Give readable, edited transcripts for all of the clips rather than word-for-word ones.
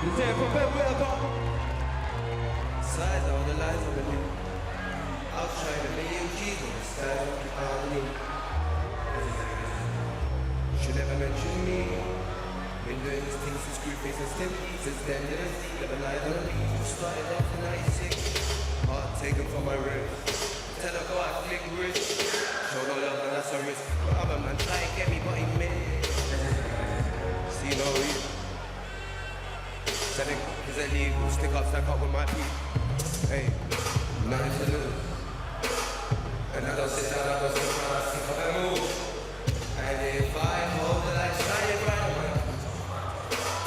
You say from where I come? Size all the lies I believe. I'll try to make you Jesus, style on me. Should never mention me. Been doing these things to screw faces, still since then didn't see never lied on me. Started off in 96. Heart taken from my wrist. Tell her go out, flick wrist. Show no love and that's a risk. But other man try to get me, but he missed. See no reason. Selling is illegal. Stick up, stack up with my people. Hey, nothing to lose. And I don't sit down, I don't sit around, I stick up and move. And if I hold the light shining bright,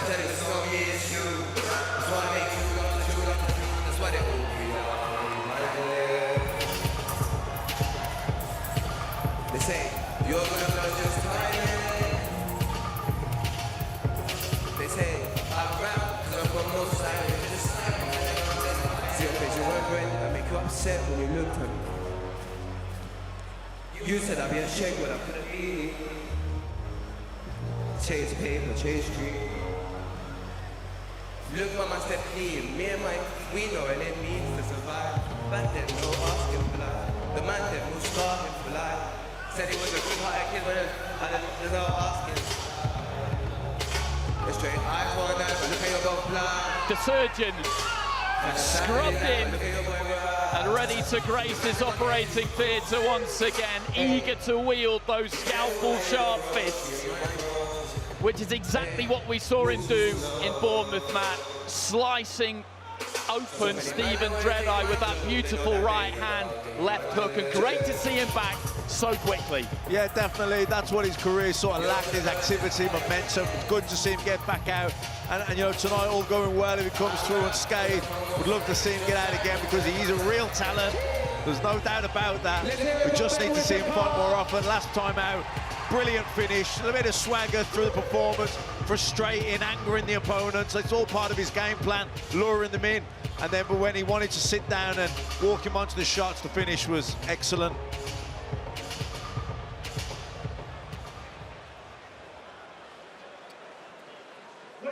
tell you some of me is you. That's why I make you love the true, love the true. That's why they all be like. They say, you're gonna love just timing. They say, I'm proud, cause I'm from no side, just like. See your face, you weren't great, I make you upset when you looked at me. You said I'd be a shake, but I couldn't be. Chase paper, chase dream. Look, mama, step clean. Me and my we know what it means to survive. But there's no asking for life. The man that was starving for life. Said he was a good hearted kid, but there's no asking. It's straight eye for an eye, but look how you go fly. The surgeon scrubbed in and ready to grace his operating theatre once again, eager to wield those scalpel-sharp fists, which is exactly what we saw him do in Bournemouth, Matt, slicing open Stephen Dreadeye with that beautiful right hand left hook, and great to see him back so quickly. Yeah, definitely. That's what his career sort of lacked, his activity, momentum. It's good to see him get back out. And you know, tonight all going well if he comes through unscathed. Would love to see him get out again because he's a real talent. There's no doubt about that. We just need to see him fight more often. Last time out, brilliant finish, a little bit of swagger through the performance, frustrating, angering the opponents. It's all part of his game plan, luring them in. And then but when he wanted to sit down and walk him onto the shots, the finish was excellent.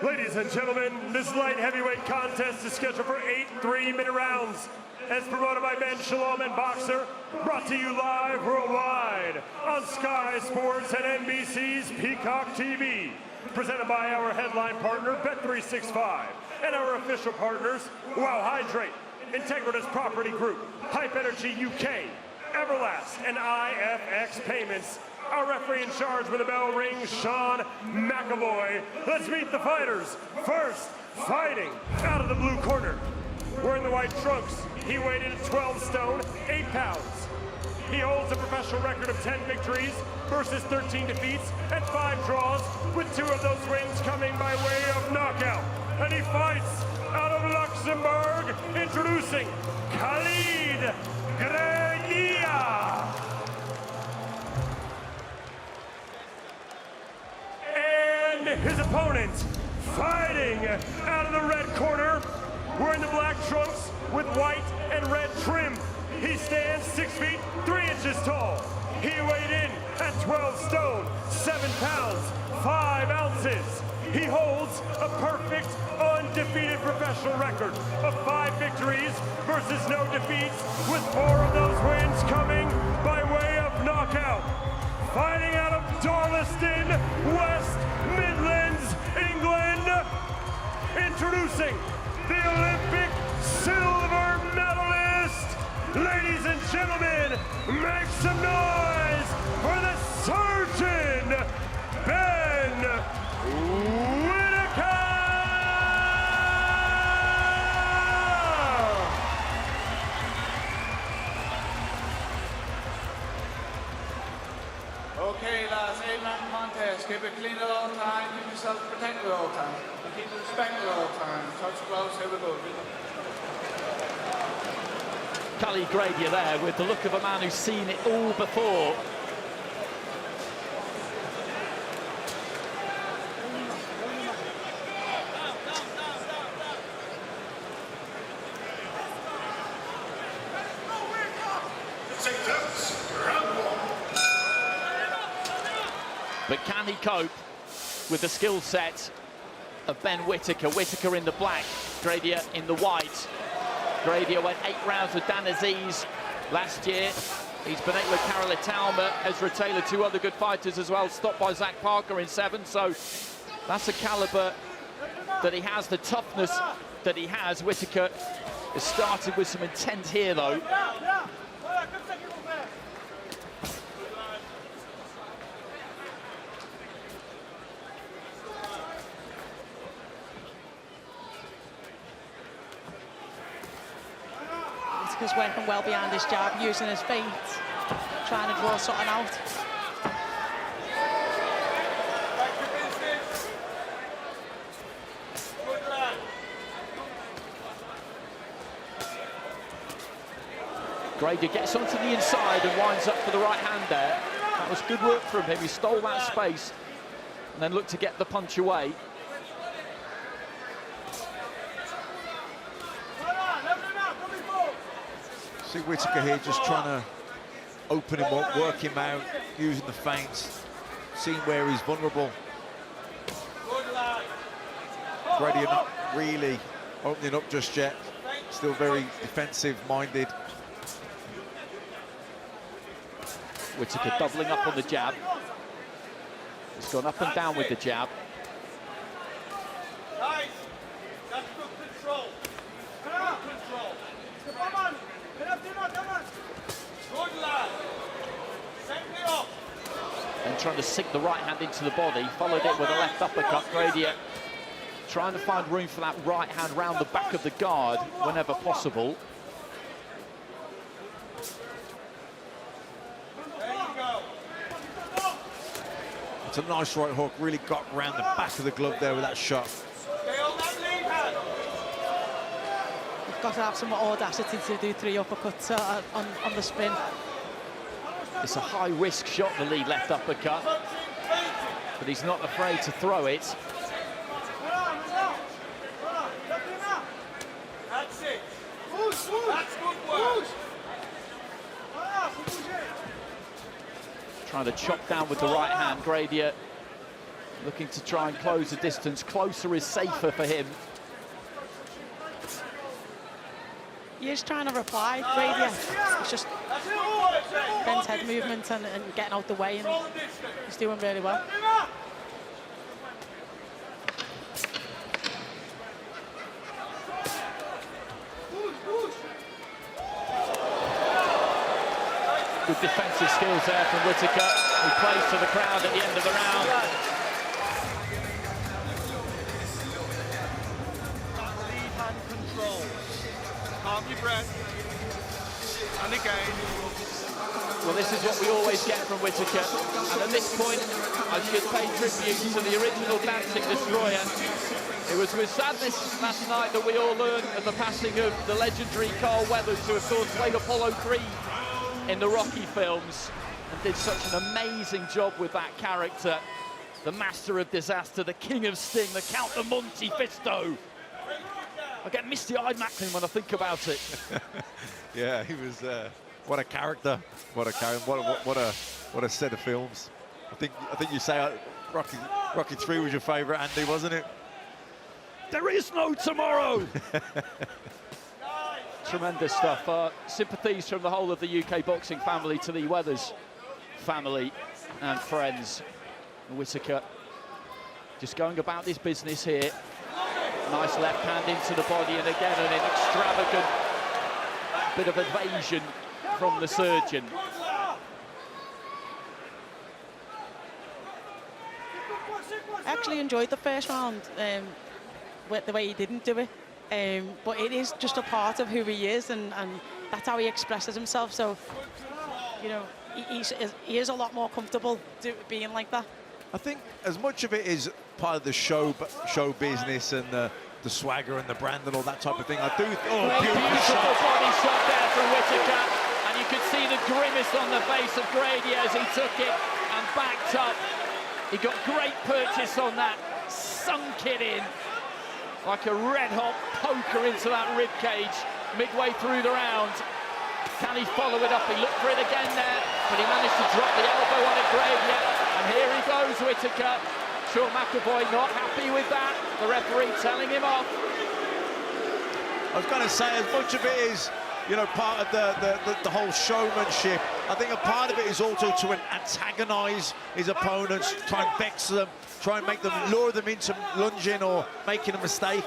Ladies and gentlemen, this light heavyweight contest is scheduled for 8 3-minute rounds. As promoted by Ben Shalom and Boxer, brought to you live worldwide on Sky Sports and NBC's Peacock TV. Presented by our headline partner, Bet365, and our official partners, Wow Hydrate, Integritas Property Group, Hype Energy UK, Everlast, and IFX Payments. Our referee in charge when the bell rings, Sean McAvoy. Let's meet the fighters. First, fighting out of the blue corner. Wearing the white trunks, he weighed in at 12 stone, 8 pounds. He holds a professional record of 10 victories versus 13 defeats and 5 draws, with 2 of those wins coming by way of knockout. And he fights out of Luxembourg, introducing Khalid Grenia. And his opponent, fighting out of the red corner, wearing the black trunks with white and red trim. He stands 6 feet 3 inches tall. He weighed in at 12 stone, 7 pounds, 5 ounces. He holds a perfect, undefeated professional record of 5 victories versus no defeats, with 4 of those wins coming by way of knockout. Fighting out of Darlaston, West Midlands, England, introducing the Olympic silver medalist. Ladies and gentlemen, make some noise for the surgeon, Ben Whittaker! Okay, lads, 8-round contest. Keep it clean at all times, keep yourself protected at all times, keep it respected at all times. Touch gloves, here we go. Khalid Grenia there with the look of a man who's seen it all before. But can he cope with the skill set of Ben Whittaker. Whittaker in the black, Gradier in the white. Gradier went 8 rounds with Dan Aziz last year. He's been 8 with Caroline Talma, Ezra Taylor, 2 other good fighters as well, stopped by Zach Parker in 7. So that's the caliber that he has, the toughness that he has. Whittaker has started with some intent here, though. Whittaker's working well behind his jab, using his feint, trying to draw something out. Gradier gets onto the inside and winds up for the right hand there. That was good work from him. He stole that space and then looked to get the punch away. See Whittaker here just trying to open him up, work him out, using the feints, seeing where he's vulnerable. Gradier not really opening up just yet, still very defensive-minded. Whittaker doubling up on the jab. He's gone up and down with the jab. Nice. That's good control. Good control. Come on. Good lad. Send it off. And trying to sink the right hand into the body. Followed it with a left uppercut. Gradier trying to find room for that right hand round the back of the guard whenever possible. It's a nice right hook, really got round the back of the glove there with that shot. You've got to have some audacity to do 3 uppercuts on the spin. It's a high-risk shot, the lead left uppercut, but he's not afraid to throw it. That's it. That's good work. Trying to chop down with the right hand. Gradier looking to try and close the distance. Closer is safer for him. He is trying to reply, Gradier. It's just Ben's head movement and getting out the way, and he's doing really well. Good defensive skills there from Whittaker, who plays to the crowd at the end of the round. Lead hand control. Calm your breath. And again. Well, this is what we always get from Whittaker. And at this point, I should pay tribute to the original Dancing Destroyer. It was with sadness last night that we all learned of the passing of the legendary Carl Weathers, who of course played Apollo 3 in the Rocky films and did such an amazing job with that character. The master of disaster, the king of sting, the Count of Monte Cristo. I get misty-eyed, Macklin, when I think about it. Yeah, he was. What a character! What a character! What a set of films. I think you say Rocky 3 was your favourite, Andy, wasn't it? There is no tomorrow. Tremendous stuff. Sympathies from the whole of the UK boxing family to the Weathers family and friends. Whittaker just going about his business here. Nice left hand into the body, and again an extravagant bit of evasion from the surgeon. I actually enjoyed the first round, with the way he didn't do it. But it is just a part of who he is, and that's how he expresses himself. So, you know, he is a lot more comfortable being like that. I think as much of it is part of the show business and the swagger and the brand and all that type of thing. I do. Oh, Beautiful body shot there from Whittaker, and you could see the grimace on the face of Gradier as he took it and backed up. He got great purchase on that, sunk it in like a red-hot poker into that rib cage midway through the round. Can he follow it up? He looked for it again there, but he managed to drop the elbow on it, Gradier. And here he goes, Whittaker, Sean McAvoy not happy with that. The referee telling him off. I was going to say, as much of it is, you know, part of the whole showmanship, I think a part of it is also to antagonise his opponents, try and vex them, try and make them, lure them into lunging or making a mistake.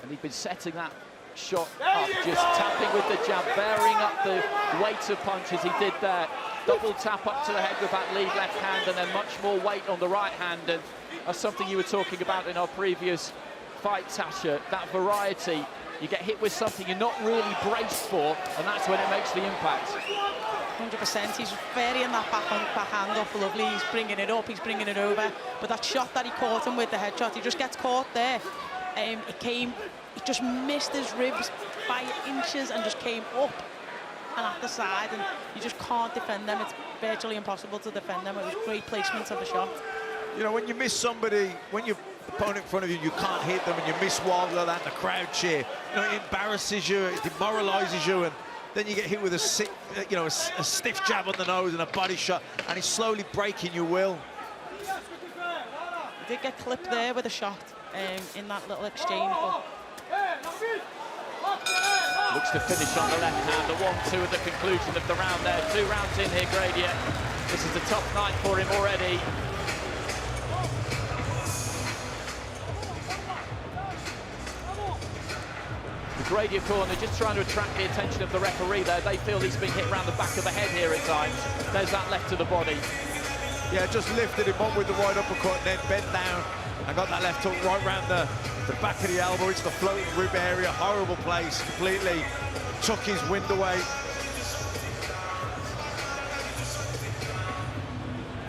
And he'd been setting that shot up, just tapping with the jab, bearing up the weight of punches he did there. Double tap up to the head with that lead left hand, and then much more weight on the right hand. And that's something you were talking about in our previous fight, Tasha, that variety. You get hit with something you're not really braced for, and that's when it makes the impact. 100%, he's varying that backhand up lovely, he's bringing it up, he's bringing it over, but that shot that he caught him with, the headshot, he just gets caught there. It just missed his ribs by inches and just came up and at the side, and you just can't defend them. It's virtually impossible to defend them. It was great placement of the shot. You know, when you miss somebody, when your opponent in front of you, you can't hit them, and you miss wild like that, and the crowd cheer, you know, it embarrasses you, it demoralises you, and then you get hit with a stiff jab on the nose and a body shot, and it's slowly breaking your will. He did get clipped there with a shot in that little exchange. But looks to finish on the left hand, the 1-2 at the conclusion of the round there. 2 rounds in here, Grady. This is a tough night for him already. The Grady corner just trying to attract the attention of the referee there. They feel he's been hit around the back of the head here at times. There's that left to the body. Yeah, just lifted him up with the wide uppercut and then bent down and got that left hook right round the back of the elbow. It's the floating rib area, horrible place, completely took his wind away.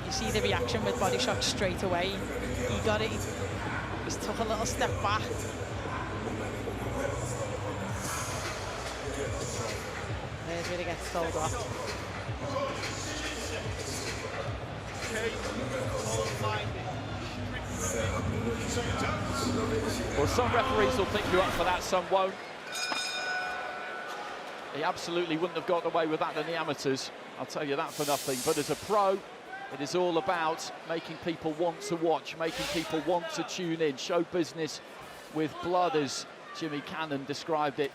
you see the reaction with body shots straight away. He got it, he just took a little step back. There's where he gets told off. Well, some referees will think you're up for that, some won't. He absolutely wouldn't have got away with that in the amateurs, I'll tell you that for nothing. But as a pro, it is all about making people want to watch, making people want to tune in. Show business with blood, as Jimmy Cannon described it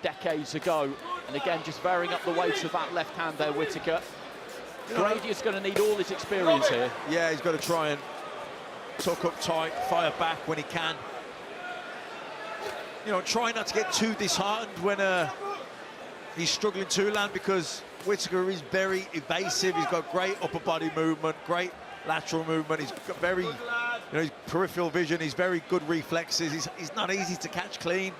decades ago. And again, just varying up the weight of that left hand there, Whittaker. Grady is going to need all his experience here. Yeah, he's got to try and tuck up tight, fire back when he can. You know, try not to get too disheartened when he's struggling to land, because Whittaker is very evasive. He's got great upper body movement, great lateral movement. He's got very, you know, his peripheral vision. He's very good reflexes. He's not easy to catch clean.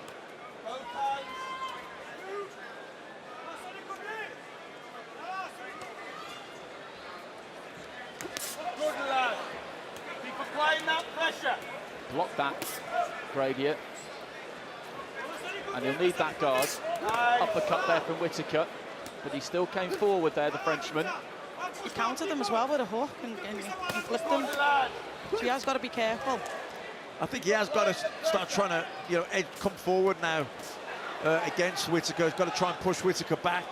Block that, Grady. And he'll need that guard. Uppercut there from Whittaker, but he still came forward there, the Frenchman. He countered them as well with a hook and flipped them. So he has got to be careful. I think he has got to start trying to, you know, come forward now against Whittaker. He's got to try and push Whittaker back.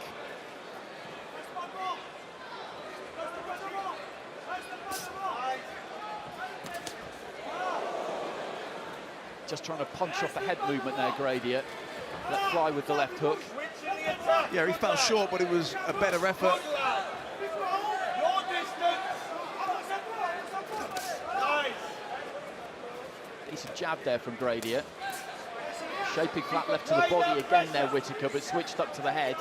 Just trying to punch off the head movement there, Grady. Let fly with the left hook. Yeah, he fell short, but it was a better effort. Decent jab there from Grady. Shaping flat left to the body again there, Whittaker, but switched up to the head.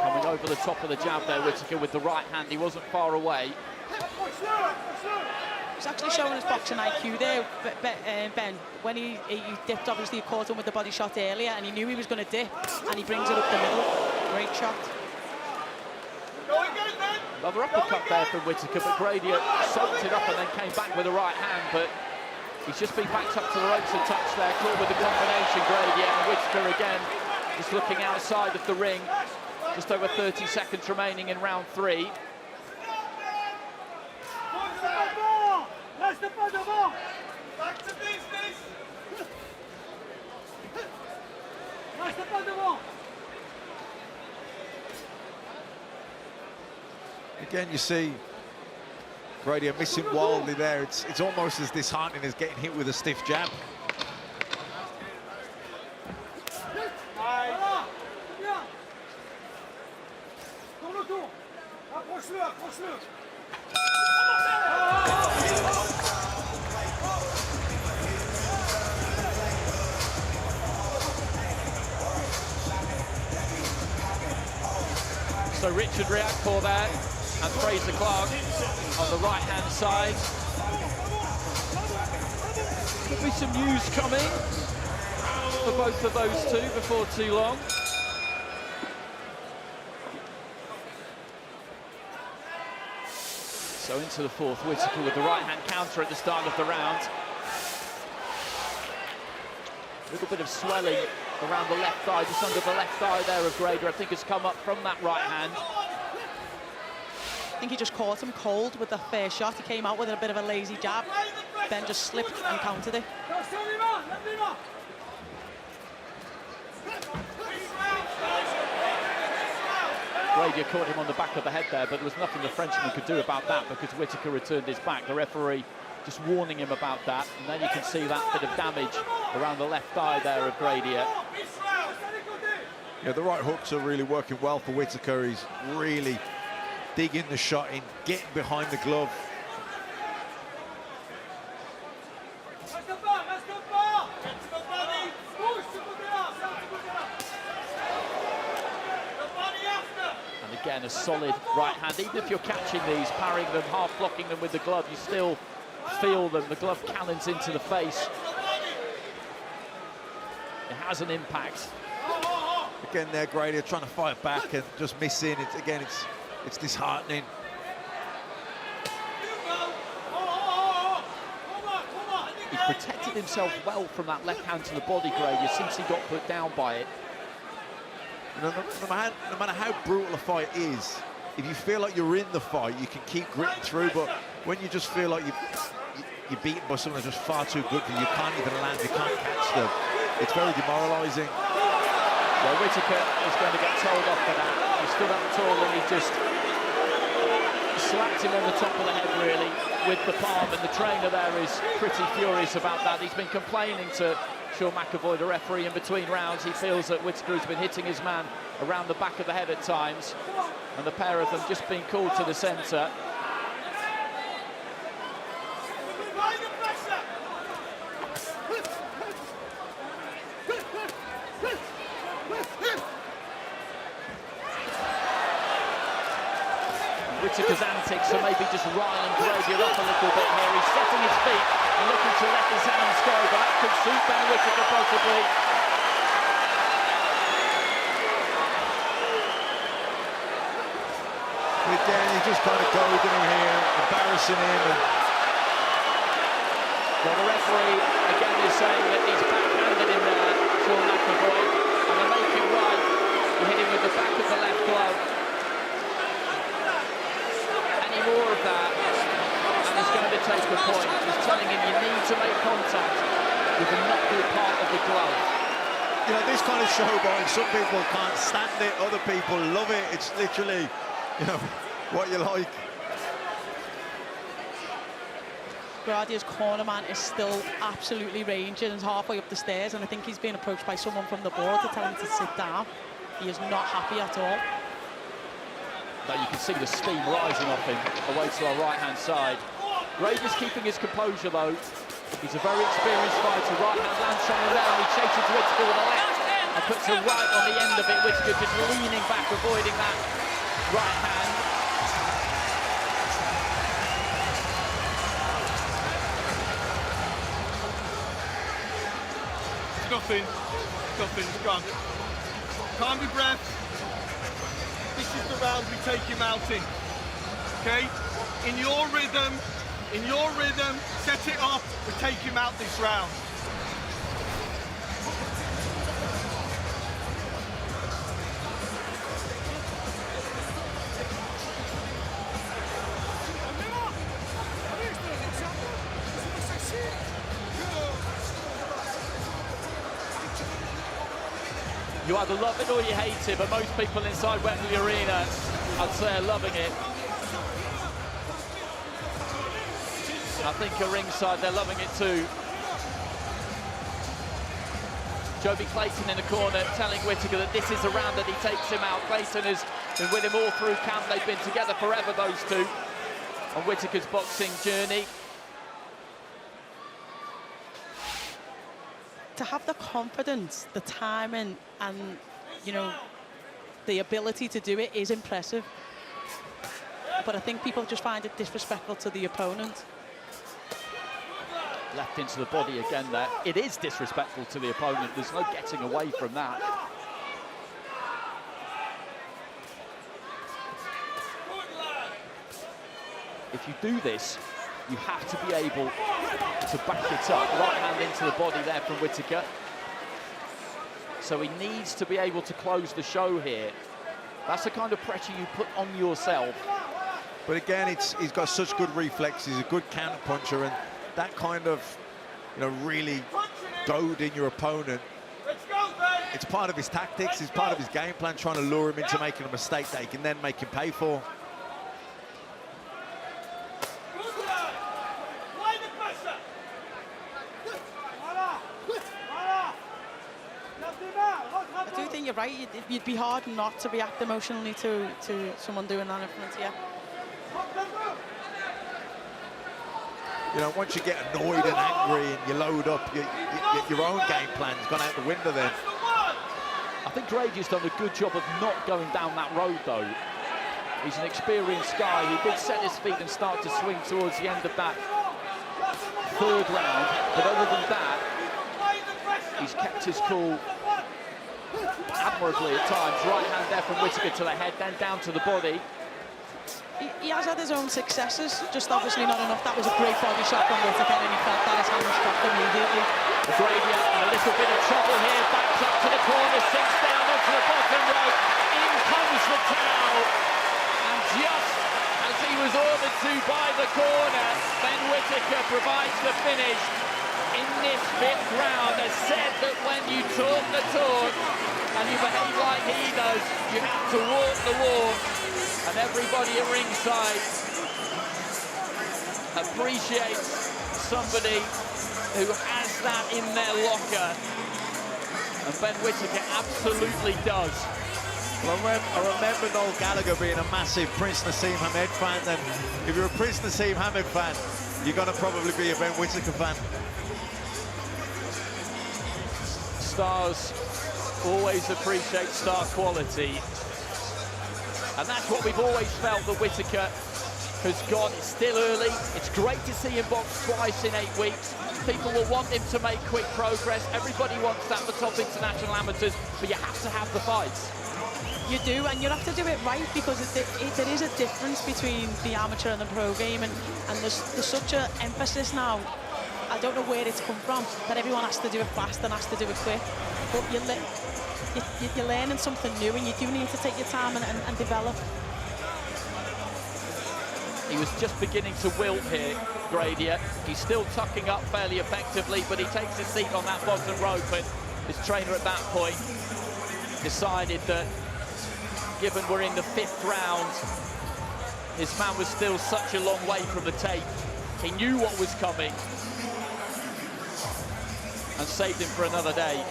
Coming over the top of the jab there, Whittaker, with the right hand. He wasn't far away. He's actually showing his boxing IQ there, Ben. When he dipped, obviously he caught him with the body shot earlier, and he knew he was going to dip, and he brings it up the middle. Great shot. Another uppercut there from Whittaker, but Grady soaked it up and then came back with the right hand, but he's just been backed up to the ropes a touch there. Caught with the combination, Grady, and Whittaker again just looking outside of the ring. Just over 30 seconds remaining in round 3. Again, you see Grady missing wildly there. It's almost as disheartening as getting hit with a stiff jab. So Richard Riakporhe there and Fraser Clark on the right-hand side. Could be some news coming for both of those two before too long. So into the fourth, Whittaker with the right-hand counter at the start of the round. A little bit of swelling around the left thigh, just under the left thigh there of Grady, I think has come up from that right hand. I think he just caught him cold with the first shot. He came out with a bit of a lazy jab, then just slipped and countered it. Grady caught him on the back of the head there, but there was nothing the Frenchman could do about that because Whittaker returned his back. The referee just warning him about that, and then you can see that bit of damage around the left thigh there of Grady. Yeah, the right hooks are really working well for Whittaker. He's really digging the shot in, getting behind the glove. And again, a solid right hand. Even if you're catching these, parrying them, half blocking them with the glove, you still feel them. The glove cannons into the face. It has an impact. Again, there, Grady trying to fight back and just missing. It's disheartening. He's protected himself well from that left hand to the body, Grady, since he got put down by it. You know, no matter how brutal a fight is, if you feel like you're in the fight, you can keep gritting through. But when you just feel like you're beaten by someone that's just far too good for you, you can't even land, you can't catch them. It's very demoralising. Well, Whittaker is going to get told off for that. He stood up tall and he just slapped him on the top of the head, really, with the palm, and the trainer there is pretty furious about that. He's been complaining to Sean McAvoy, the referee, in between rounds. He feels that Whittaker has been hitting his man around the back of the head at times, and the pair of them just being called to the centre. Whittaker's antics are maybe just riling Grady up a little bit here. He's setting his feet and looking to let his hands go, but that could suit Ben Whittaker possibly. Again, he's just kind of goading him here, embarrassing him. Well, the referee again is saying that he's backhanded him there, Sean McAvoy, and they're making right. He hit him with the back of the left glove. More of that, and he's going to take the point. He's telling him you need to make contact with the knuckle part of the glove. You know, this kind of showboating, some people can't stand it, other people love it. It's literally, you know, what you like. Grady's corner man is still absolutely raging and halfway up the stairs, and I think he's being approached by someone from the board to tell him to sit down. He is not happy at all. Now you can see the steam rising off him away to our right-hand side. Grady's keeping his composure, though. He's a very experienced fighter. Right-hand lands somewhere there, and he chases Whittaker with the left and puts a right on the end of it. Whittaker just leaning back, avoiding that right hand. Nothing, gone. Calm your breath. This is the round we take him out in, okay? In your rhythm, set it off, we take him out this round. You either love it or you hate it, but most people inside Wembley Arena, I'd say, are loving it. I think at ringside they're loving it too. Joby Clayton in the corner telling Whittaker that this is a round that he takes him out. Clayton has been with him all through camp. They've been together forever, those two, on Whittaker's boxing journey. To have the confidence, the timing, and, you know, the ability to do it is impressive. But I think people just find it disrespectful to the opponent. Left into the body again there. It is disrespectful to the opponent. There's no getting away from that. If you do this, you have to be able to back it up. Right hand into the body there from Whittaker. So he needs to be able to close the show here. That's the kind of pressure you put on yourself. But again, he's got such good reflexes, he's a good counter puncher, and that kind of, you know, really goading your opponent. It's part of his tactics, it's part of his game plan, trying to lure him into making a mistake that he can then make him pay for. I do think you're right. You'd be hard not to react emotionally to someone doing that in front of you. You know, once you get annoyed and angry and you load up, your own game plan's gone out the window then. I think Grady's done a good job of not going down that road, though. He's an experienced guy. He did set his feet and start to swing towards the end of that third round. But other than that, he's kept his cool admirably at times. Right hand there from Whittaker to the head, then down to the body. He has had his own successes, just obviously not enough. That was a great body shot from Whittaker, and he felt that his hand stopped immediately. Grady in a little bit of trouble here, backs up to the corner, sinks down onto the bottom rope. In comes the towel, and just as he was ordered to by the corner, Ben Whittaker provides the finish in this 5th round. Has said that when you talk the talk and you behave like he does, you have to walk the walk. And everybody at ringside appreciates somebody who has that in their locker. And Ben Whittaker absolutely does. Well, I remember Noel Gallagher being a massive Prince Nassim Hamed fan. And if you're a Prince Nassim Hamed fan, you're going to probably be a Ben Whittaker fan. Stars always appreciate star quality. And that's what we've always felt that Whittaker has got. It's still early. It's great to see him box twice in 8 weeks. People will want him to make quick progress. Everybody wants that for top international amateurs, but you have to have the fights. You do, and you have to do it right, because there is a difference between the amateur and the pro game, and there's such an emphasis now. I don't know where it's come from, that everyone has to do it fast and has to do it quick. But you're learning something new, and you do need to take your time and develop. He was just beginning to wilt here, Grady. He's still tucking up fairly effectively, but he takes his seat on that bottom rope, and his trainer at that point decided that, given we're in the 5th round, his man was still such a long way from the tape. He knew what was coming and saved him for another day.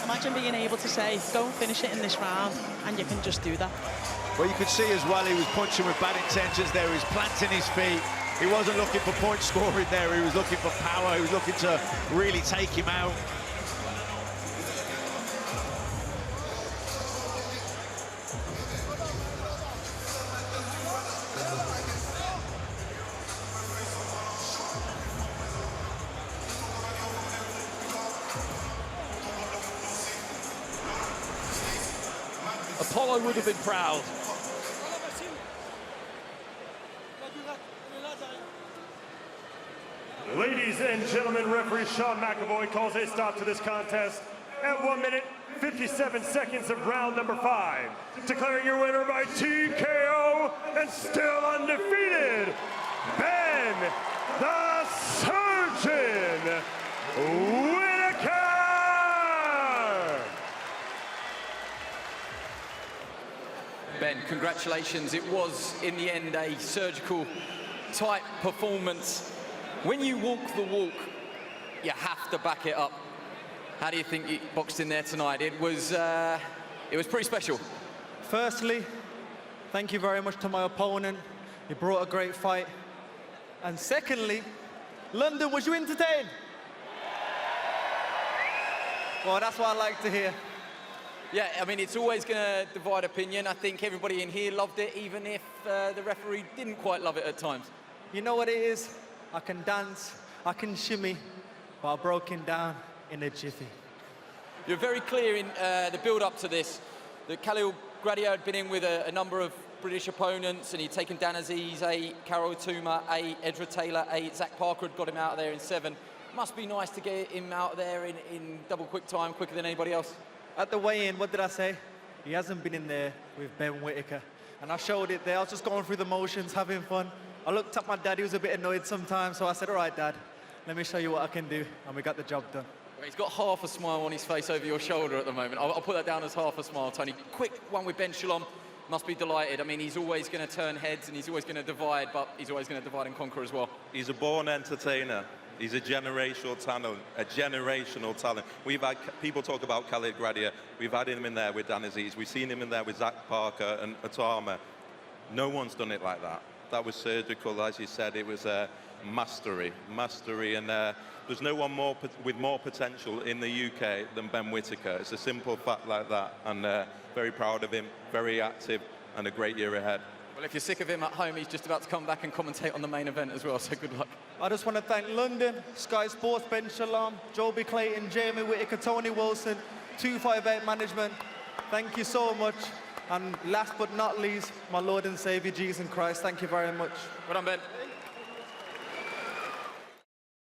Imagine being able to say, go and finish it in this round, and you can just do that. Well, you could see as well, he was punching with bad intentions there. He was planting his feet. He wasn't looking for point scoring there. He was looking for power. He was looking to really take him out. Apollo would have been proud. Ladies and gentlemen, referee Sean McAvoy calls a stop to this contest at 1 minute, 57 seconds of round number 5. Declaring your winner by TKO and still undefeated, Ben the Surgeon Whittaker! Ben, congratulations. It was, in the end, a surgical type performance. When you walk the walk, you have to back it up. How do you think you boxed in there tonight? It was pretty special. Firstly, thank you very much to my opponent. He brought a great fight. And secondly, London, was you entertained? Well, that's what I like to hear. Yeah, I mean, it's always going to divide opinion. I think everybody in here loved it, even if the referee didn't quite love it at times. You know what it is? I can dance, I can shimmy, but I broke him down in a jiffy. You're very clear in the build-up to this that Khalil Gradio had been in with a number of British opponents, and he'd taken Dan Aziz 8, Carol Tuma 8, Edra Taylor 8, Zach Parker had got him out of there in 7. Must be nice to get him out of there in double quick time, quicker than anybody else. At the weigh-in, what did I say? He hasn't been in there with Ben Whittaker. And I showed it there. I was just going through the motions, having fun. I looked at my dad, he was a bit annoyed sometimes, so I said, all right, Dad, let me show you what I can do. And we got the job done. He's got half a smile on his face over your shoulder at the moment. I'll put that down as half a smile, Tony. Quick one with Ben Shalom. Must be delighted. I mean, he's always going to turn heads and he's always going to divide, but he's always going to divide and conquer as well. He's a born entertainer. He's a generational talent. We've had people talk about Khalid Gradia. We've had him in there with Dan Aziz. We've seen him in there with Zach Parker and Atama. No one's done it like that. That was surgical, as you said. It was mastery, and there's no one with more potential in the UK than Ben Whittaker. It's a simple fact like that, and very proud of him, very active, and a great year ahead. Well, if you're sick of him at home, he's just about to come back and commentate on the main event as well, so good luck. I just want to thank London, Sky Sports, Ben Shalom, Joby Clayton, Jamie Whittaker, Tony Wilson, 258 Management. Thank you so much. And last but not least, my Lord and Savior, Jesus Christ. Thank you very much. Well done, Ben.